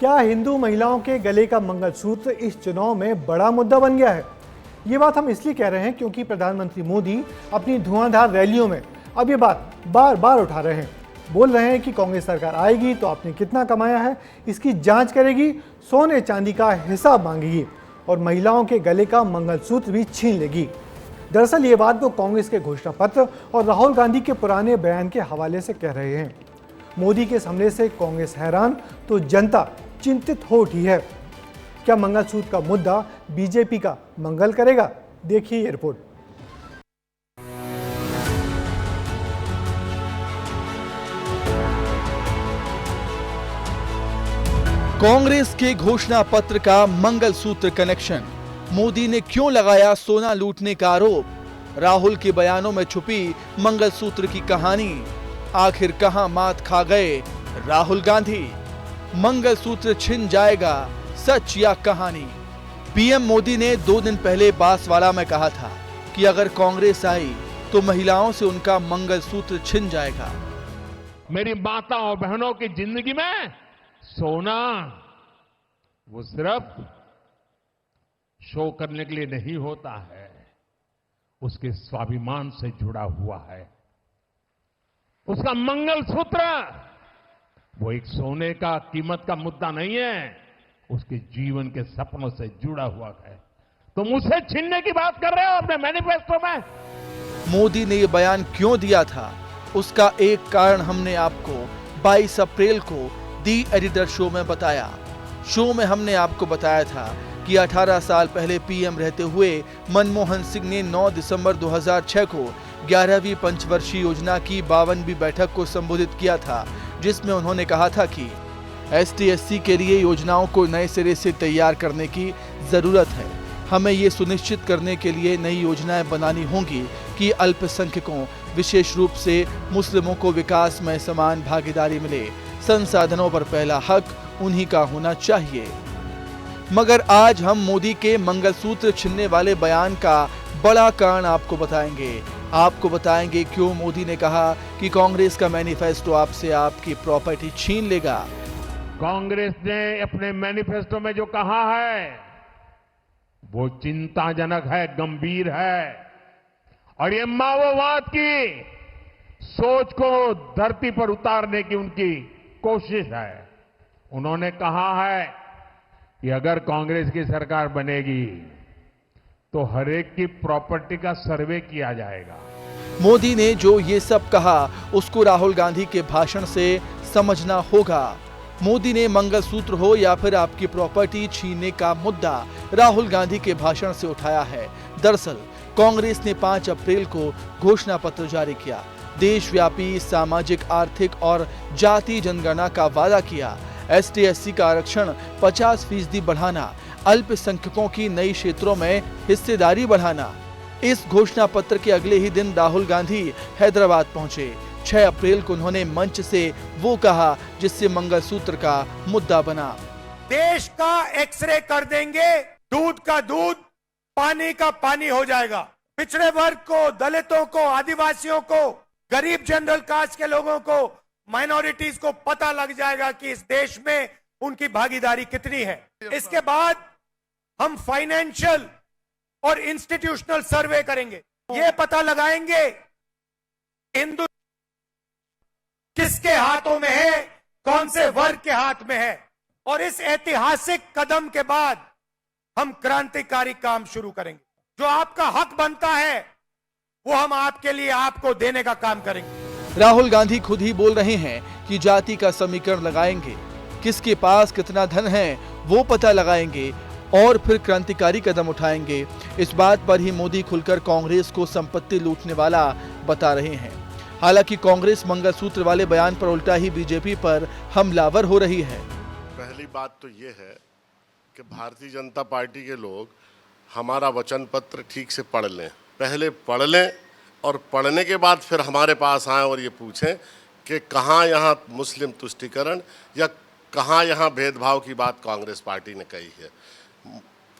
क्या हिंदू महिलाओं के गले का मंगलसूत्र इस चुनाव में बड़ा मुद्दा बन गया है? ये बात हम इसलिए कह रहे हैं क्योंकि प्रधानमंत्री मोदी अपनी धुआंधार रैलियों में अब ये बात बार बार उठा रहे हैं। बोल रहे हैं कि कांग्रेस सरकार आएगी तो आपने कितना कमाया है इसकी जांच करेगी, सोने चांदी का हिसाब मांगेगी और महिलाओं के गले का मंगलसूत्र भी छीन लेगी। दरअसल ये बात वो कांग्रेस के घोषणा पत्र और राहुल गांधी के पुराने बयान के हवाले से कह रहे हैं। मोदी के इस हमले से कांग्रेस हैरान तो जनता चिंतित हो उठी है। क्या मंगलसूत्र का मुद्दा बीजेपी का मंगल करेगा? देखिए ये रिपोर्ट। कांग्रेस के घोषणा पत्र का मंगलसूत्र कनेक्शन, मोदी ने क्यों लगाया सोना लूटने का आरोप, राहुल के बयानों में छुपी मंगलसूत्र की कहानी, आखिर कहां मात खा गए राहुल गांधी, मंगलसूत्र छिन जाएगा सच या कहानी। पीएम मोदी ने 2 दिन पहले बांसवाड़ा में कहा था कि अगर कांग्रेस आई तो महिलाओं से उनका मंगलसूत्र छिन जाएगा। मेरी माताओं बहनों की जिंदगी में सोना वो सिर्फ शो करने के लिए नहीं होता है, उसके स्वाभिमान से जुड़ा हुआ है। उसका मंगलसूत्र वो एक सोने का कीमत का मुद्दा नहीं है, उसके जीवन के सपनों से जुड़ा हुआ है। तुम उसे छीनने की बात कर रहे हो अपने मैनिफेस्टो में। मोदी ने ये बयान क्यों दिया था, उसका एक कारण हमने आपको 22 अप्रैल को दी एडिटर शो में बताया। शो में हमने आपको बताया था कि 18 साल पहले पीएम रहते हुए मनमोहन सिंह ने 9 दिसंबर 2006 को 11वीं पंचवर्षीय योजना की 52वीं बैठक को संबोधित किया था, जिसमें उन्होंने कहा था कि एसटी/एससी के लिए योजनाओं को नए सिरे से तैयार करने की जरूरत है। हमें ये सुनिश्चित करने के लिए नई योजनाएं बनानी होंगी कि अल्पसंख्यकों, विशेष रूप से मुस्लिमों को विकास में समान भागीदारी मिले। संसाधनों पर पहला हक उन्हीं का होना चाहिए। मगर आज हम मोदी के मंगलसूत्र छीनने वाले बयान का बड़ा कारण आपको बताएंगे। आपको बताएंगे क्यों मोदी ने कहा कि कांग्रेस का मैनिफेस्टो आपसे आपकी प्रॉपर्टी छीन लेगा। कांग्रेस ने अपने मैनिफेस्टो में जो कहा है वो चिंताजनक है, गंभीर है और ये माओवाद की सोच को धरती पर उतारने की उनकी कोशिश है। उन्होंने कहा है कि अगर कांग्रेस की सरकार बनेगी तो हर एक की प्रॉपर्टी का सर्वे किया जाएगा। मोदी ने जो ये सब कहा उसको राहुल गांधी के भाषण से समझना होगा। मोदी ने मंगलसूत्र हो या फिर आपकी प्रॉपर्टी छीनने का मुद्दा राहुल गांधी के भाषण से उठाया है। दरअसल कांग्रेस ने 5 अप्रैल को घोषणा पत्र जारी किया। देशव्यापी सामाजिक, आर्थिक और जाति जनगणना का वादा किया। एसटी/एससी का आरक्षण 50% बढ़ाना, अल्पसंख्यकों की नई क्षेत्रों में हिस्सेदारी बढ़ाना। इस घोषणा पत्र के अगले ही दिन राहुल गांधी हैदराबाद पहुंचे। 6 अप्रैल को उन्होंने मंच से वो कहा जिससे मंगलसूत्र का मुद्दा बना। देश का एक्सरे कर देंगे, दूध का दूध, पानी का पानी हो जाएगा। पिछड़े वर्ग को, दलितों को, आदिवासियों को, गरीब जनरल कास्ट के लोगों को, माइनॉरिटीज को पता लग जाएगा कि इस देश में उनकी भागीदारी कितनी है। इसके बाद हम फाइनेंशियल और इंस्टीट्यूशनल सर्वे करेंगे। ये पता लगाएंगे हिंदू किसके हाथों में है, कौन से वर्ग के हाथ में है। और इस ऐतिहासिक कदम के बाद हम क्रांतिकारी काम शुरू करेंगे। जो आपका हक बनता है वो हम आपके लिए, आपको देने का काम करेंगे। राहुल गांधी खुद ही बोल रहे हैं कि जाति का समीकरण लगाएंगे, किसके पास कितना धन है वो पता लगाएंगे और फिर क्रांतिकारी कदम उठाएंगे। इस बात पर ही मोदी खुलकर कांग्रेस को संपत्ति लूटने वाला बता रहे हैं। हालांकि कांग्रेस मंगलसूत्र वाले बयान पर उल्टा ही बीजेपी पर हमलावर हो रही है। पहली बात तो ये है कि भारतीय जनता पार्टी के लोग हमारा वचन पत्र ठीक से पढ़ लें, पहले पढ़ लें और पढ़ने के बाद फिर हमारे पास आएँ और ये पूछें कि कहाँ यहाँ मुस्लिम तुष्टीकरण या कहाँ यहाँ भेदभाव की बात कांग्रेस पार्टी ने कही है।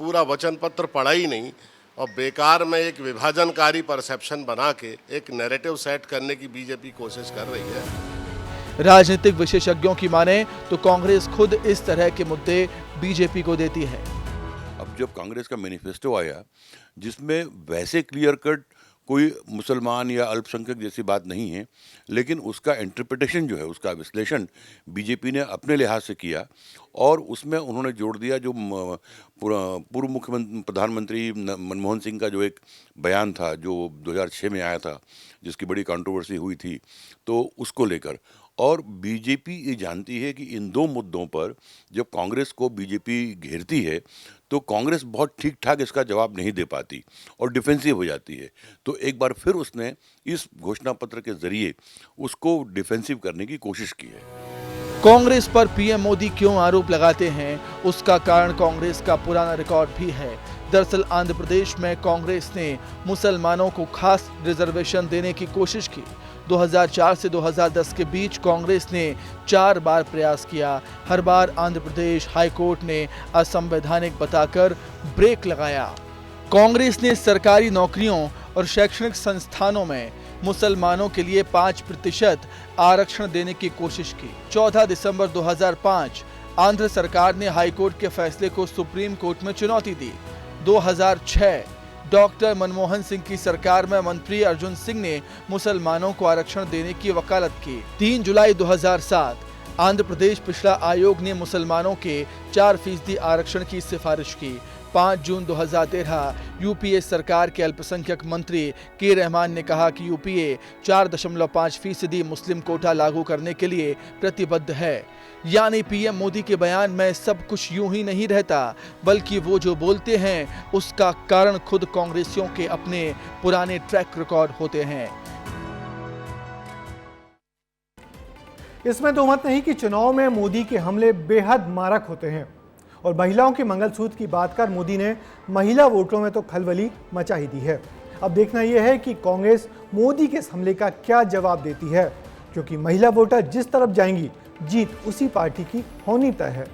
पूरा वचन पत्र पढ़ा ही नहीं और बेकार में एक विभाजनकारी परसेप्शन बना के एक नैरेटिव सेट करने की बीजेपी कोशिश कर रही है। राजनीतिक विशेषज्ञों की माने तो कांग्रेस खुद इस तरह के मुद्दे बीजेपी को देती है। अब जब कांग्रेस का मैनिफेस्टो आया जिसमें वैसे क्लियर कट कोई मुसलमान या अल्पसंख्यक जैसी बात नहीं है, लेकिन उसका इंटरप्रिटेशन जो है, उसका विश्लेषण बीजेपी ने अपने लिहाज से किया और उसमें उन्होंने जोड़ दिया जो पूर्व मुख्यमंत्री प्रधानमंत्री मनमोहन सिंह का जो एक बयान था जो 2006 में आया था, जिसकी बड़ी कंट्रोवर्सी हुई थी, तो उसको लेकर। और बीजेपी ये जानती है कि इन दो मुद्दों पर जब कांग्रेस को बीजेपी घेरती है तो कांग्रेस बहुत ठीक ठाक इसका जवाब नहीं दे पाती और डिफेंसिव हो जाती है। तो एक बार फिर उसने इस घोषणा पत्र के जरिए उसको डिफेंसिव करने की कोशिश की है। कांग्रेस पर पीएम मोदी क्यों आरोप लगाते हैं, उसका कारण कांग्रेस का पुराना रिकॉर्ड भी है। दरअसल आंध्र प्रदेश में कांग्रेस ने मुसलमानों को खास रिजर्वेशन देने की कोशिश की। 2004 से 2010 के बीच कांग्रेस ने 4 बार प्रयास किया। हर बार आंध्र प्रदेश हाई कोर्ट ने असंवैधानिक बताकर ब्रेक लगाया। कांग्रेस ने सरकारी नौकरियों और शैक्षणिक संस्थानों में मुसलमानों के लिए 5% आरक्षण देने की कोशिश की। 14 दिसंबर 2005 आंध्र सरकार ने हाई कोर्ट के फैसले को सुप्रीम कोर्ट में चुनौती दी। 2006 डॉक्टर मनमोहन सिंह की सरकार में मंत्री अर्जुन सिंह ने मुसलमानों को आरक्षण देने की वकालत की। 3 जुलाई 2007 आंध्र प्रदेश पिछड़ा आयोग ने मुसलमानों के 4% आरक्षण की सिफारिश की। 5 जून 2013 यूपीए सरकार के अल्पसंख्यक मंत्री के रहमान ने कहा कि यूपीए 4.5% मुस्लिम कोटा लागू करने के लिए प्रतिबद्ध है। यानी पीएम मोदी के बयान में सब कुछ यूं ही नहीं रहता, बल्कि वो जो बोलते हैं उसका कारण खुद कांग्रेसियों के अपने पुराने ट्रैक रिकॉर्ड होते हैं। इसमें दो मत नहीं कि चुनाव में मोदी के हमले बेहद मारक होते हैं और महिलाओं के मंगलसूत्र की बात कर मोदी ने महिला वोटरों में तो खलबली मचा ही दी है। अब देखना यह है कि कांग्रेस मोदी के इस हमले का क्या जवाब देती है, क्योंकि महिला वोटर जिस तरफ जाएंगी जीत उसी पार्टी की होनी तय है।